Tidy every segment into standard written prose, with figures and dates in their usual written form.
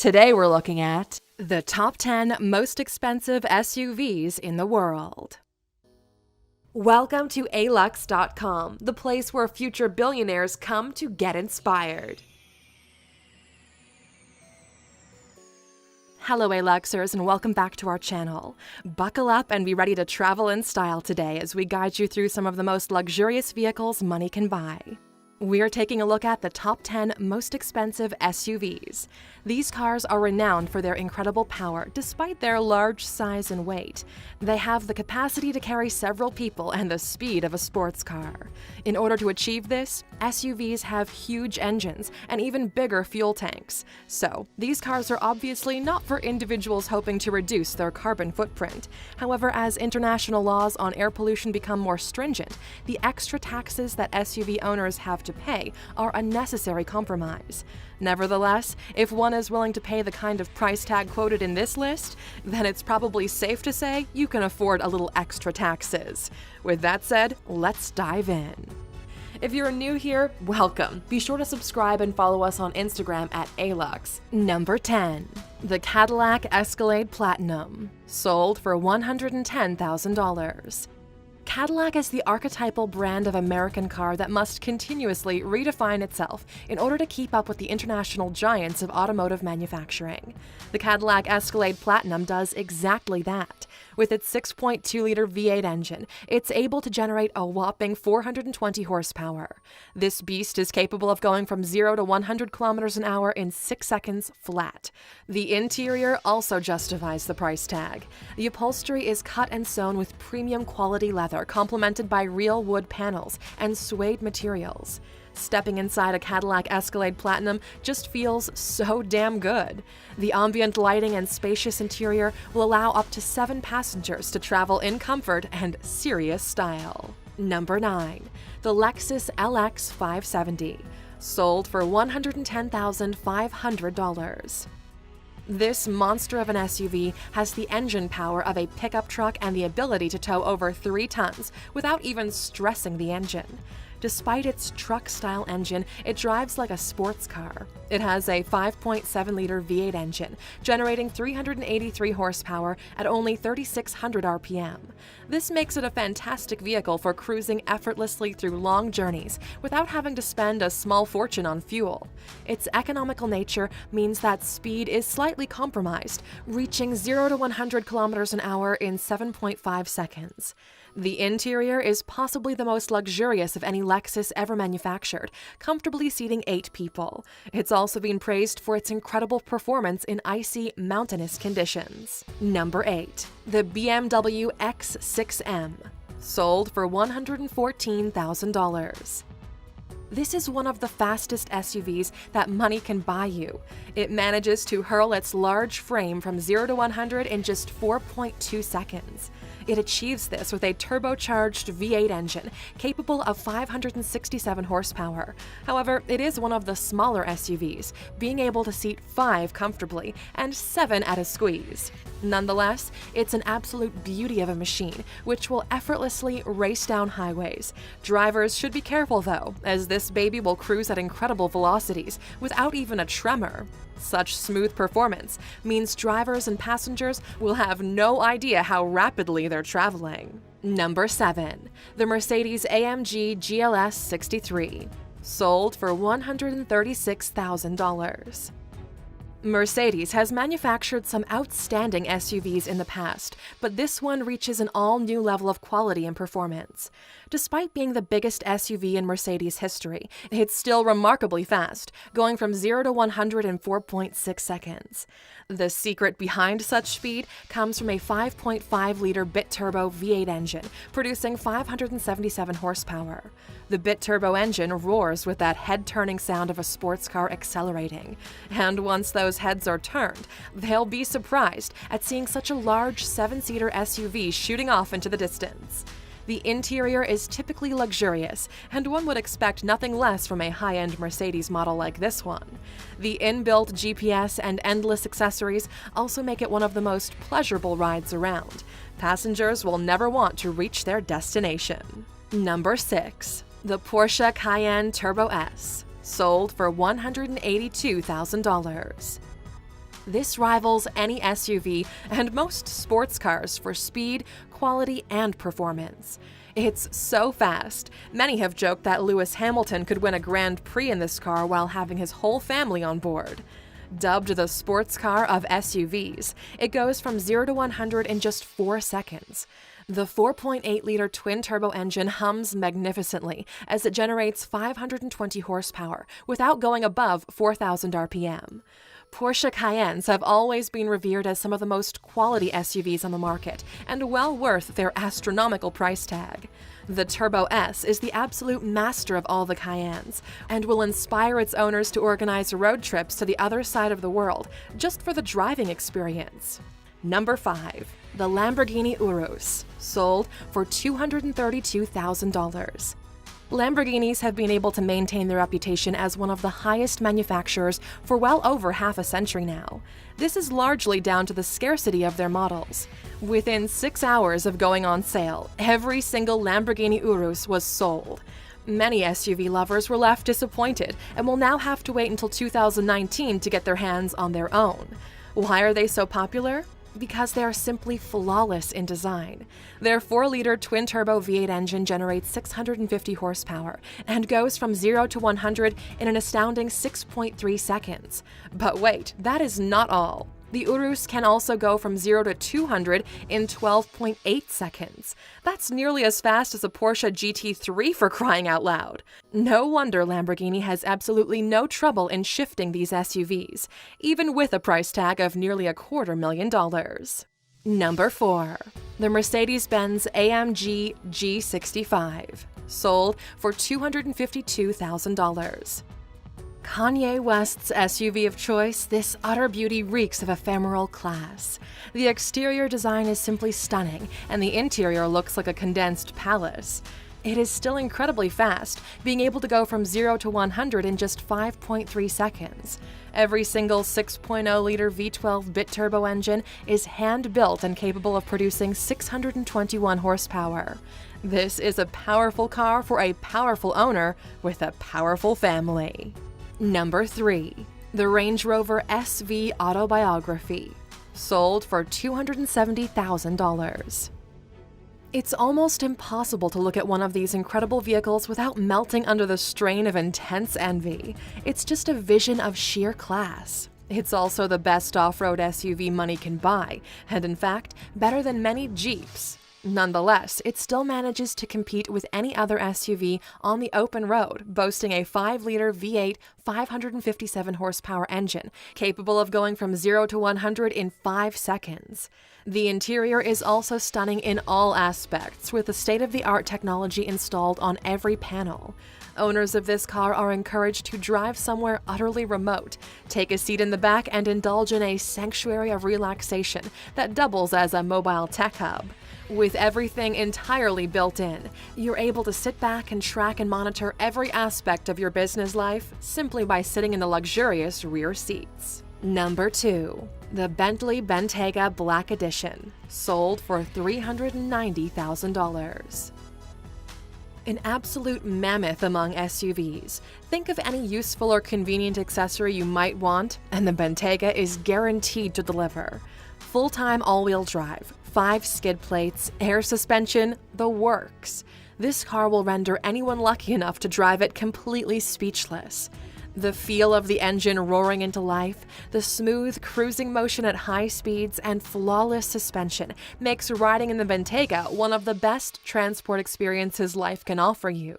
Today we're looking at the top 10 most expensive SUVs in the world. Welcome to alux.com, the place where future billionaires come to get inspired. Hello Aluxers, and welcome back to our channel. Buckle up and be ready to travel in style today as we guide you through some of the most luxurious vehicles money can buy. We're taking a look at the top 10 most expensive SUVs. These cars are renowned for their incredible power despite their large size and weight. They have the capacity to carry several people and the speed of a sports car. In order to achieve this, SUVs have huge engines and even bigger fuel tanks. So, these cars are obviously not for individuals hoping to reduce their carbon footprint. However, as international laws on air pollution become more stringent, the extra taxes that SUV owners have to pay are a necessary compromise. Nevertheless, if one is willing to pay the kind of price tag quoted in this list, then it's probably safe to say you can afford a little extra taxes. With that said, let's dive in. If you're new here, welcome. Be sure to subscribe and follow us on Instagram at Alux. Number 10. The Cadillac Escalade Platinum, sold for $110,000. Cadillac is the archetypal brand of American car that must continuously redefine itself in order to keep up with the international giants of automotive manufacturing. The Cadillac Escalade Platinum does exactly that. With its 6.2-liter V8 engine, it's able to generate a whopping 420 horsepower. This beast is capable of going from 0 to 100 kilometers an hour in 6 seconds flat. The interior also justifies the price tag. The upholstery is cut and sewn with premium quality leather, complemented by real wood panels and suede materials. Stepping inside a Cadillac Escalade Platinum just feels so damn good. The ambient lighting and spacious interior will allow up to 7 passengers to travel in comfort and serious style. Number 9. The Lexus LX 570, sold for $110,500. This monster of an SUV has the engine power of a pickup truck and the ability to tow over 3 tons without even stressing the engine. Despite its truck-style engine, it drives like a sports car. It has a 5.7-liter V8 engine, generating 383 horsepower at only 3,600 RPM. This makes it a fantastic vehicle for cruising effortlessly through long journeys without having to spend a small fortune on fuel. Its economical nature means that speed is slightly compromised, reaching 0 to 100 kilometers an hour in 7.5 seconds. The interior is possibly the most luxurious of any Lexus ever manufactured, comfortably seating 8 people. It's also been praised for its incredible performance in icy, mountainous conditions. Number 8. The BMW X6M, sold for $114,000. This is one of the fastest SUVs that money can buy you. It manages to hurl its large frame from 0 to 100 in just 4.2 seconds. It achieves this with a turbocharged V8 engine capable of 567 horsepower. However, it is one of the smaller SUVs, being able to seat 5 comfortably and 7 at a squeeze. Nonetheless, it's an absolute beauty of a machine, which will effortlessly race down highways. Drivers should be careful though, as this baby will cruise at incredible velocities without even a tremor. Such smooth performance means drivers and passengers will have no idea how rapidly they're traveling. Number 7. The Mercedes-AMG GLS 63, sold for $136,000. Mercedes has manufactured some outstanding SUVs in the past, but this one reaches an all-new level of quality and performance. Despite being the biggest SUV in Mercedes history, it's still remarkably fast, going from 0 to 100 in 4.6 seconds. The secret behind such speed comes from a 5.5-liter bit-turbo V8 engine, producing 577 horsepower. The bit-turbo engine roars with that head-turning sound of a sports car accelerating. And once those heads are turned, they'll be surprised at seeing such a large 7-seater SUV shooting off into the distance. The interior is typically luxurious, and one would expect nothing less from a high-end Mercedes model like this one. The inbuilt GPS and endless accessories also make it one of the most pleasurable rides around. Passengers will never want to reach their destination. Number 6. The Porsche Cayenne Turbo S, sold for $182,000. This rivals any SUV and most sports cars for speed, quality, and performance. It's so fast. Many have joked that Lewis Hamilton could win a Grand Prix in this car while having his whole family on board. Dubbed the sports car of SUVs, it goes from 0 to 100 in just 4 seconds. The 4.8-liter twin-turbo engine hums magnificently as it generates 520 horsepower without going above 4,000 RPM. Porsche Cayennes have always been revered as some of the most quality SUVs on the market and well worth their astronomical price tag. The Turbo S is the absolute master of all the Cayennes and will inspire its owners to organize road trips to the other side of the world just for the driving experience. Number 5. The Lamborghini Urus, sold for $232,000. Lamborghinis have been able to maintain their reputation as one of the highest manufacturers for well over half a century now. This is largely down to the scarcity of their models. Within 6 hours of going on sale, every single Lamborghini Urus was sold. Many SUV lovers were left disappointed and will now have to wait until 2019 to get their hands on their own. Why are they so popular? Because they are simply flawless in design. Their 4-liter twin-turbo V8 engine generates 650 horsepower and goes from 0 to 100 in an astounding 6.3 seconds. But wait, that is not all. The Urus can also go from 0 to 200 in 12.8 seconds. That's nearly as fast as a Porsche GT3 for crying out loud. No wonder Lamborghini has absolutely no trouble in shifting these SUVs, even with a price tag of nearly $250,000. Number 4. The Mercedes-Benz AMG G65, sold for $252,000. Kanye West's SUV of choice, this utter beauty reeks of ephemeral class. The exterior design is simply stunning, and the interior looks like a condensed palace. It is still incredibly fast, being able to go from 0 to 100 in just 5.3 seconds. Every single 6.0-liter V12 bit-turbo engine is hand-built and capable of producing 621 horsepower. This is a powerful car for a powerful owner with a powerful family. Number 3. The Range Rover SV Autobiography, sold for $270,000. It's almost impossible to look at one of these incredible vehicles without melting under the strain of intense envy. It's just a vision of sheer class. It's also the best off-road SUV money can buy, and in fact, better than many Jeeps. Nonetheless, it still manages to compete with any other SUV on the open road, boasting a 5-liter V8 557 horsepower engine, capable of going from 0 to 100 in 5 seconds. The interior is also stunning in all aspects, with the state-of-the-art technology installed on every panel. Owners of this car are encouraged to drive somewhere utterly remote, take a seat in the back, and indulge in a sanctuary of relaxation that doubles as a mobile tech hub. With everything entirely built in, you're able to sit back and track and monitor every aspect of your business life simply by sitting in the luxurious rear seats. Number 2. The Bentley Bentayga Black Edition, sold for $390,000. An absolute mammoth among SUVs. Think of any useful or convenient accessory you might want, and the Bentayga is guaranteed to deliver. Full-time all-wheel drive, 5 skid plates, air suspension, the works. This car will render anyone lucky enough to drive it completely speechless. The feel of the engine roaring into life, the smooth cruising motion at high speeds, and flawless suspension makes riding in the Bentayga one of the best transport experiences life can offer you.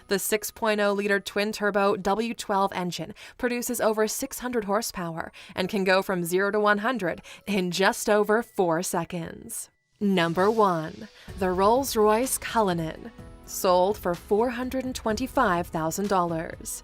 The 6.0-liter twin-turbo W12 engine produces over 600 horsepower and can go from 0 to 100 in just over 4 seconds. Number 1. The Rolls-Royce Cullinan, sold for $425,000.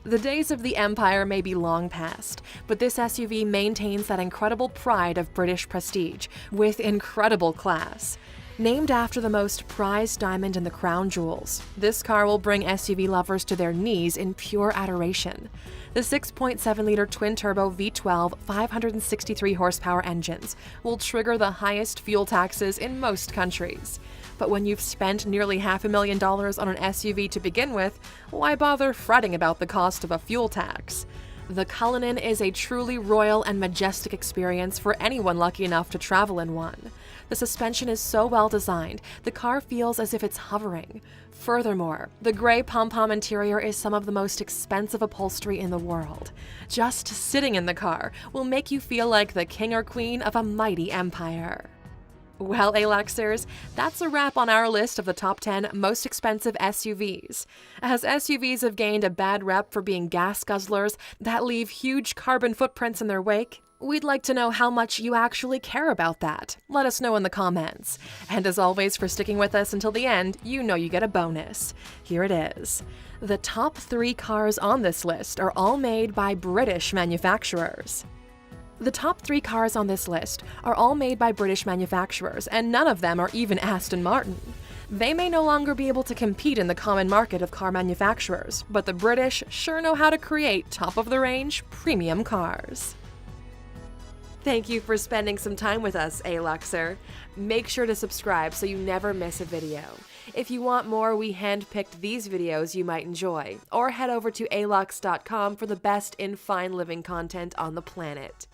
The days of the Empire may be long past, but this SUV maintains that incredible pride of British prestige with incredible class. Named after the most prized diamond in the crown jewels, this car will bring SUV lovers to their knees in pure adoration. The 6.7-liter twin-turbo V12 563 horsepower engines will trigger the highest fuel taxes in most countries. But when you've spent nearly $500,000 on an SUV to begin with, why bother fretting about the cost of a fuel tax? The Cullinan is a truly royal and majestic experience for anyone lucky enough to travel in one. The suspension is so well designed, the car feels as if it's hovering. Furthermore, the gray pom-pom interior is some of the most expensive upholstery in the world. Just sitting in the car will make you feel like the king or queen of a mighty empire. Well, Aluxers, that's a wrap on our list of the top 10 most expensive SUVs. As SUVs have gained a bad rep for being gas guzzlers that leave huge carbon footprints in their wake, we'd like to know how much you actually care about that. Let us know in the comments. And as always, for sticking with us until the end, you know you get a bonus. Here it is. The top 3 cars on this list are all made by British manufacturers. The top 3 cars on this list are all made by British manufacturers, and none of them are even Aston Martin. They may no longer be able to compete in the common market of car manufacturers, but the British sure know how to create top-of-the-range premium cars. Thank you for spending some time with us, Aluxer. Make sure to subscribe so you never miss a video. If you want more, we handpicked these videos you might enjoy, or head over to alux.com for the best in fine living content on the planet.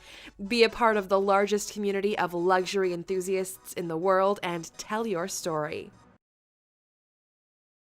Be a part of the largest community of luxury enthusiasts in the world and tell your story.